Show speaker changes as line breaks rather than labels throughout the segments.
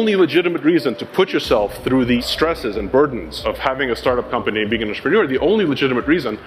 only legitimate reason to put yourself through the stresses and burdens of having a startup company and being an entrepreneur, the only legitimate reason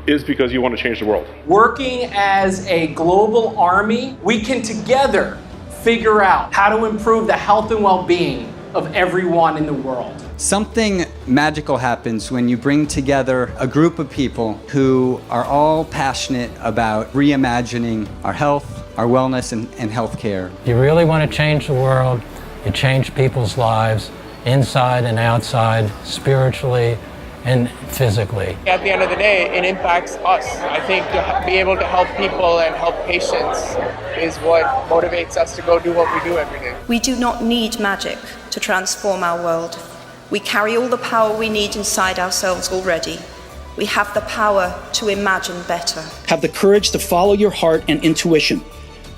is because you want to change the world.
Working as a global army, we can together figure out how to improve the health and well-being of everyone in the world.
Something magical happens when you bring together a group of people who are all passionate about reimagining our health, our wellness, and healthcare.
You really want to change the world, you change people's lives, inside and outside, spiritually and physically.
At the end of the day, it impacts us. I think to be able to help people and help patients is what motivates us to go do what we do every day.
We do not need magic to transform our world. We carry all the power we need inside ourselves already. We have the power to imagine better.
Have the courage to follow your heart and intuition.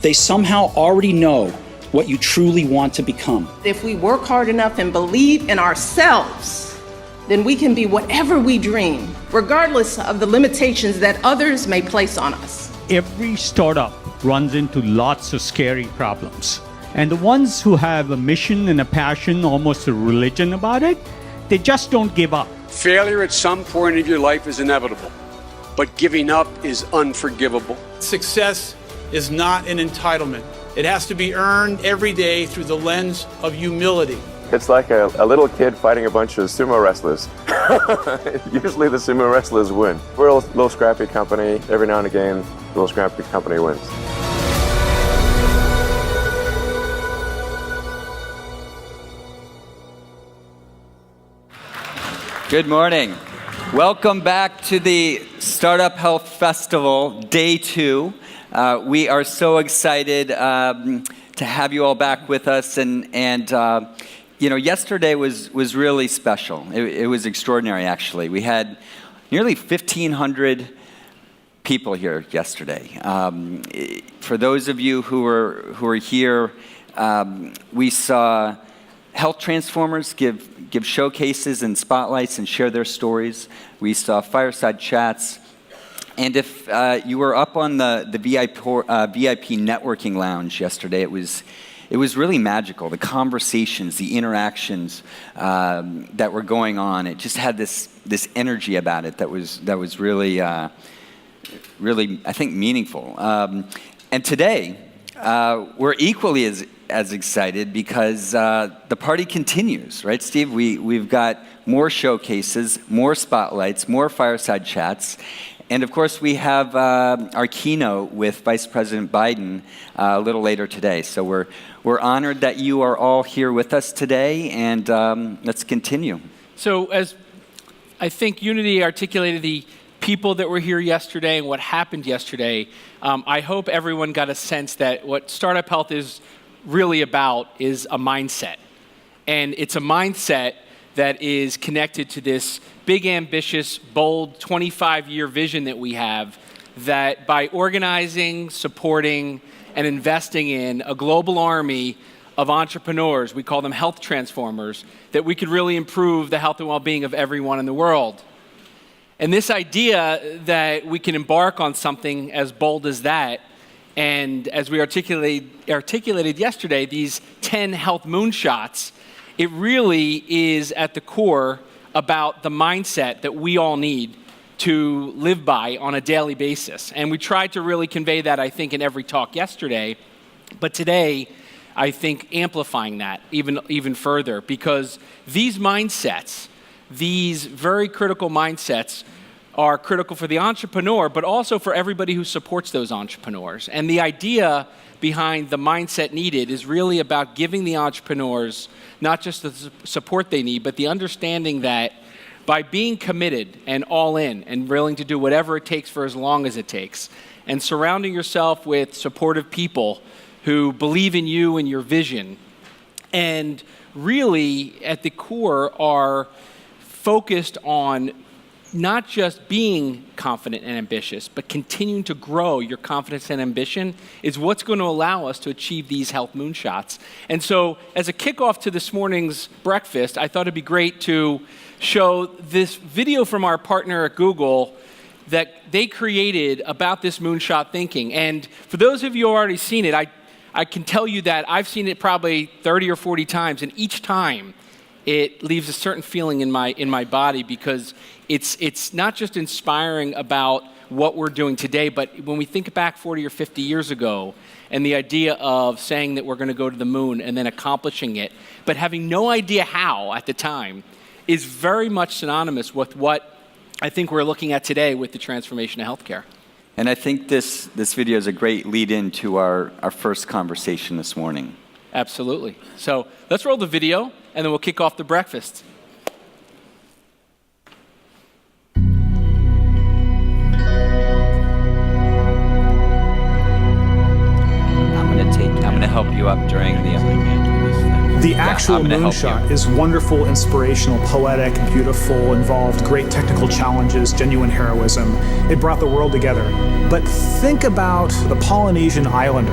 They somehow already know what you truly want to become.
If we work hard enough and believe in ourselves, then we can be whatever we dream, regardless of the limitations that others may place on us.
Every startup runs into lots of scary problems. And the ones who have a mission and a passion, almost a religion about it, they just don't give up.
Failure at some point of your life is inevitable, but giving up is unforgivable.
Success is not an entitlement. It has to be earned every day through the lens of humility.
It's like a little kid fighting a bunch of sumo wrestlers. Usually the sumo wrestlers win. We're a little scrappy company. Every now and again, a little scrappy company wins.
Good morning. Welcome back to the Startup Health Festival, Day 2. We are so excited to have you all back with us. And you know, yesterday was really special. It was extraordinary, actually. We had nearly 1,500 people here yesterday. For those of you who are here, we saw health transformers give showcases and spotlights and share their stories. We saw fireside chats. And if you were up on the VIP networking lounge yesterday, it was really magical. The conversations, the interactions that were going on, it just had this energy about it that was really, really, I think, meaningful. And today, we're equally as excited because the party continues, right, Steve? We've got more showcases, more spotlights, more fireside chats. And of course, we have our keynote with Vice President Biden a little later today. So we're honored that you are all here with us today, and let's continue.
So as I think Unity articulated the people that were here yesterday and what happened yesterday, I hope everyone got a sense that what Startup Health is really about is a mindset. And it's a mindset that is connected to this big, ambitious, bold 25-year vision that we have, that by organizing, supporting, and investing in a global army of entrepreneurs, we call them health transformers, that we could really improve the health and well-being of everyone in the world. And this idea that we can embark on something as bold as that, and as we articulated yesterday, these 10 health moonshots, it really is at the core about the mindset that we all need to live by on a daily basis. And we tried to really convey that, I think, in every talk yesterday. But today, I think amplifying that even further, because these mindsets, these very critical mindsets, are critical for the entrepreneur, but also for everybody who supports those entrepreneurs. And the idea behind the mindset needed is really about giving the entrepreneurs not just the support they need, but the understanding that by being committed and all in and willing to do whatever it takes for as long as it takes, and surrounding yourself with supportive people who believe in you and your vision, and really at the core are focused on not just being confident and ambitious, but continuing to grow your confidence and ambition is what's going to allow us to achieve these health moonshots. And so as a kickoff to this morning's breakfast, I thought it'd be great to show this video from our partner at Google that they created about this moonshot thinking. And for those of you who have already seen it, I can tell you that I've seen it probably 30 or 40 times, and each time it leaves a certain feeling in my body, because it's not just inspiring about what we're doing today, but when we think back 40 or 50 years ago, and the idea of saying that we're going to go to the moon and then accomplishing it, but having no idea how at the time, is very much synonymous with what I think we're looking at today with the transformation of healthcare.
And I think this video is a great lead-in to our first conversation this morning.
Absolutely. So let's roll the video, and then we'll kick off the breakfast. I'm gonna help you up during
the actual moonshot is wonderful, inspirational, poetic, beautiful, involved great technical challenges, genuine heroism. It brought the world together. But think about the Polynesian islander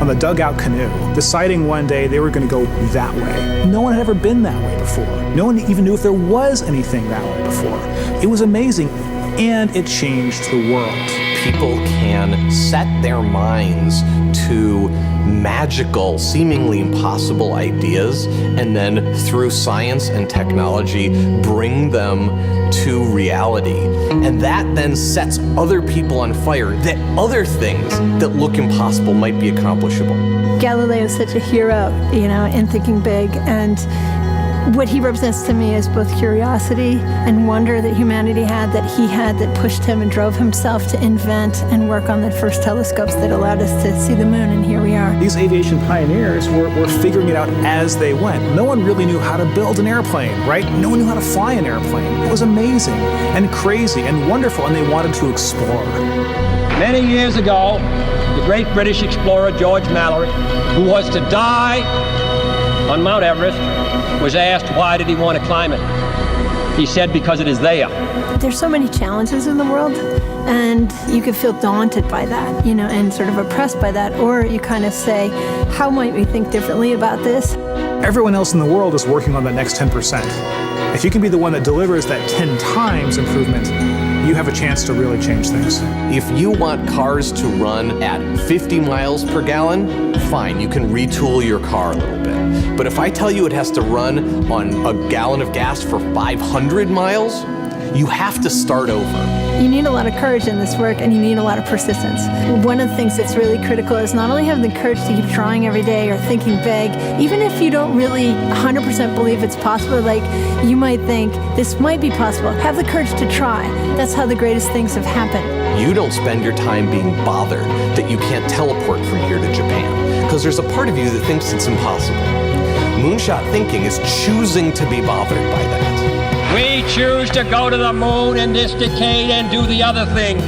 on the dugout canoe, deciding one day they were going to go that way. No one had ever been that way before. No one even knew if there was anything that way before. It was amazing, and it changed the world.
People can set their minds to magical, seemingly impossible ideas, and then through science and technology, bring them to reality. And that then sets other people on fire, that other things that look impossible might be accomplishable.
Galileo is such a hero, in thinking big, and what he represents to me is both curiosity and wonder that humanity had, that pushed him and drove himself to invent and work on the first telescopes that allowed us to see the moon, and here we are.
These aviation pioneers were figuring it out as they went. No one really knew how to build an airplane, right? No one knew how to fly an airplane. It was amazing and crazy and wonderful, and they wanted to explore.
Many years ago, the great British explorer George Mallory, who was to die on Mount Everest, was asked why did he want to climb it. He said, because it is there.
There's so many challenges in the world, and you could feel daunted by that, and sort of oppressed by that, or you kind of say, how might we think differently about this?
Everyone else in the world is working on the next 10%. If you can be the one that delivers that 10 times improvement, you have a chance to really change things.
If you want cars to run at 50 miles per gallon, fine, you can retool your car a little bit. But if I tell you it has to run on a gallon of gas for 500 miles, you have to start over.
You need a lot of courage in this work, and you need a lot of persistence. One of the things that's really critical is not only having the courage to keep trying every day or thinking big, even if you don't really 100% believe it's possible, like you might think this might be possible, have the courage to try. That's how the greatest things have happened.
You don't spend your time being bothered that you can't teleport from here to Japan, because there's a part of you that thinks it's impossible. Moonshot thinking is choosing to be bothered by that.
We choose to go to the moon in this decade and do the other things,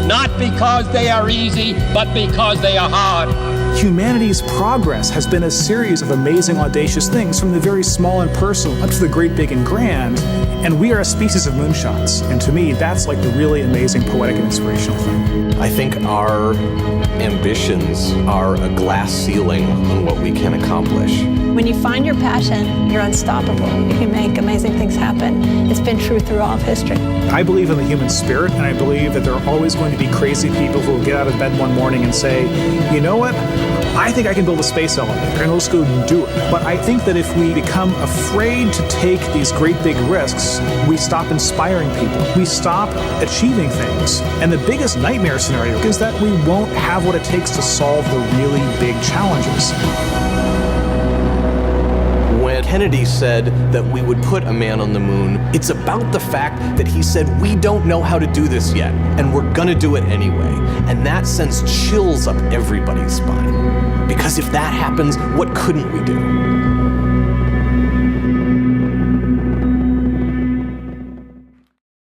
not because they are easy, but because they are hard.
Humanity's progress has been a series of amazing, audacious things, from the very small and personal up to the great, big, and grand. And we are a species of moonshots. And to me, that's like the really amazing, poetic, and inspirational thing.
I think our ambitions are a glass ceiling on what we can accomplish.
When you find your passion, you're unstoppable. You can make amazing things happen. It's been true through all of history.
I believe in the human spirit, and I believe that there are always going to be crazy people who will get out of bed one morning and say, you know what? I think I can build a space elevator, and let's go do it. But I think that if we become afraid to take these great big risks, we stop inspiring people. We stop achieving things. And the biggest nightmare scenario is that we won't have what it takes to solve the really big challenges.
When Kennedy said that we would put a man on the moon, it's about the fact that he said, we don't know how to do this yet, and we're gonna do it anyway. And that sends chills up everybody's spine. Because if that happens, what couldn't we do?